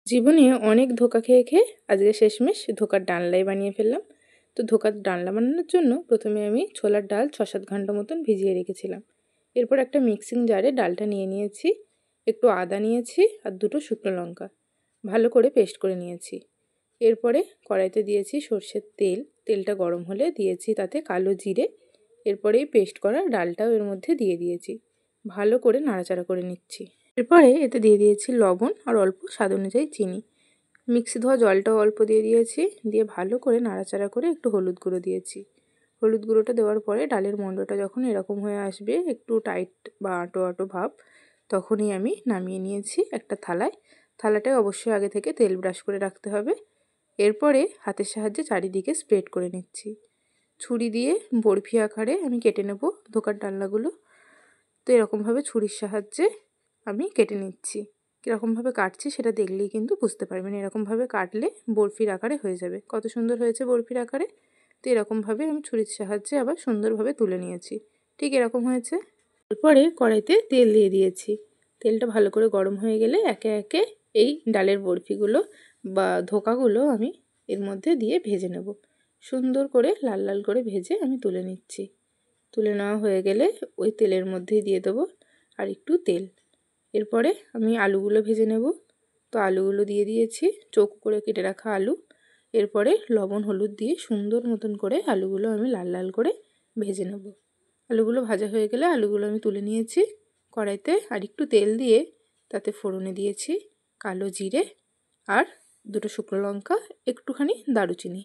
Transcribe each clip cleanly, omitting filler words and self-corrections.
জীবনে অনেক ধোঁকা খেয়ে খেয়ে আজকে শেষমেশ ধোঁকার ডালনাই বানিয়ে ফেললাম। তো ধোঁকার ডালনা বানানোর জন্য প্রথমে আমি ছোলার ডাল ৬-৭ ঘন্টা মতন ভিজিয়ে রেখেছিলাম। এরপর একটা মিক্সিং জারে ডালটা নিয়ে নিয়েছি, একটু আদা নিয়েছি আর ২টো শুকনো লঙ্কা ভালো করে পেস্ট করে নিয়েছি। এরপরে কড়াইতে দিয়েছি সর্ষের তেল, তেলটা গরম হলে দিয়েছি তাতে কালো জিরে। এরপরেই পেস্ট করা ডালটাও এর মধ্যে দিয়ে দিয়েছি, ভালো করে নাড়াচাড়া করে নিচ্ছি। এরপরে এতে দিয়ে দিয়েছি লবণ আর অল্প স্বাদ অনুযায়ী চিনি। মিক্সি ধোয়া জলটাও অল্প দিয়ে দিয়েছি, দিয়ে ভালো করে নাড়াচাড়া করে একটু হলুদ গুঁড়ো দিয়েছি। হলুদ গুঁড়োটা দেওয়ার পরে ডালের মণ্ডটা যখন এরকম হয়ে আসবে, একটু টাইট বা আঁটো আঁটো ভাব, তখনই আমি নামিয়ে নিয়েছি একটা থালায়। থালাটায় অবশ্যই আগে থেকে তেল ব্রাশ করে রাখতে হবে। এরপরে হাতের সাহায্যে চারিদিকে স্প্রেড করে নিচ্ছি। ছুরি দিয়ে বরফি আকারে আমি কেটে নেব ধোঁকার ডালনাগুলো। তো এরকমভাবে ছুরির সাহায্যে আমি কেটে নিচ্ছি। কীরকমভাবে কাটছি সেটা দেখলেই কিন্তু বুঝতে পারবেন। এরকমভাবে কাটলে বরফির আকারে হয়ে যাবে। কত সুন্দর হয়েছে বরফির আকারে। তো এরকমভাবে আমি ছুরির সাহায্যে আবার সুন্দরভাবে তুলে নিয়েছি। ঠিক এরকম হয়েছে। এরপরে কড়াইতে তেল দিয়ে দিয়েছি। তেলটা ভালো করে গরম হয়ে গেলে একে একে এই ডালের বরফিগুলো বা ধোঁকাগুলো আমি এর মধ্যে দিয়ে ভেজে নেব। সুন্দর করে লাল লাল করে ভেজে আমি তুলে নিচ্ছি। তুলে নেওয়া হয়ে গেলে ওই তেলের মধ্যেই দিয়ে দেবো আর একটু তেল। এরপরে আমি আলুগুলো ভেজে নেব। তো আলুগুলো দিয়ে দিয়েছি, চৌকো করে কেটে রাখা আলু। এরপরে লবণ হলুদ দিয়ে সুন্দর মতন করে আলুগুলো আমি লাল লাল করে ভেজে নেব। আলুগুলো ভাজা হয়ে গেলে আলুগুলো আমি তুলে নিয়েছি। কড়াইতে আর একটু তেল দিয়ে তাতে ফোড়নে দিয়েছি কালো জিরে আর 2টো শুকনো লঙ্কা, একটুখানি দারুচিনি।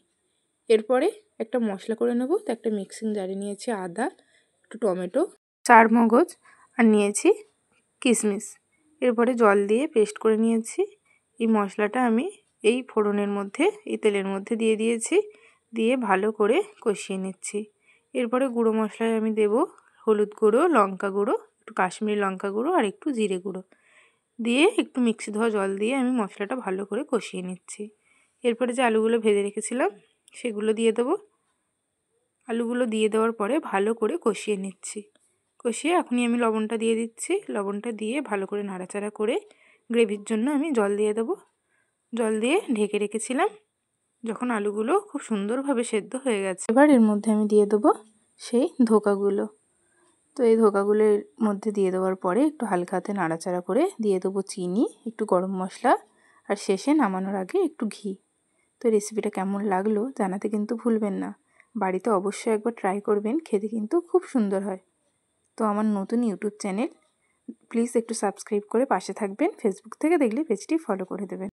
এরপরে একটা মশলা করে নেব। তো একটা মিক্সিং জারে নিয়েছি আদা, একটু টমেটো, 4 মগজ আর নিয়েছি কিশমিশ। এরপরে জল দিয়ে পেস্ট করে নিয়েছি। এই মশলাটা আমি এই ফোড়নের মধ্যে, এই তেলের মধ্যে দিয়ে দিয়েছি, দিয়ে ভালো করে কষিয়ে নিচ্ছি। এরপরে গুঁড়ো মশলায় আমি দেব হলুদ গুঁড়ো, লঙ্কা গুঁড়ো, একটু কাশ্মীরি লঙ্কা গুঁড়ো আর একটু জিরে গুঁড়ো দিয়ে একটু মিক্সি ধোয়া জল দিয়ে আমি মশলাটা ভালো করে কষিয়ে নিচ্ছি। এরপরে যে আলুগুলো ভেজে রেখেছিলাম সেগুলো দিয়ে দেবো। আলুগুলো দিয়ে দেওয়ার পরে ভালো করে কষিয়ে নিচ্ছি। কষিয়ে এখনই আমি লবণটা দিয়ে দিচ্ছি। লবণটা দিয়ে ভালো করে নাড়াচাড়া করে গ্রেভির জন্য আমি জল দিয়ে দেবো। জল দিয়ে ঢেকে রেখেছিলাম। যখন আলুগুলো খুব সুন্দরভাবে সেদ্ধ হয়ে গেছে, এবার এর মধ্যে আমি দিয়ে দেবো সেই ধোঁকাগুলো। তো এই ধোঁকাগুলোর মধ্যে দিয়ে দেওয়ার পরে একটু হালকা হাতে নাড়াচাড়া করে দিয়ে দেবো চিনি, একটু গরম মশলা আর শেষে নামানোর আগে একটু ঘি। তো রেসিপিটা কেমন লাগলো জানাতে কিন্তু ভুলবেন না। বাড়িতে অবশ্যই একবার ট্রাই করবেন, খেতে কিন্তু খুব সুন্দর হয়। তো আমার নতুন ইউটিউব চ্যানেল, প্লিজ একটু সাবস্ক্রাইব করে পাশে থাকবেন। ফেসবুক থেকে দেখলে পেজটি ফলো করে দেবেন।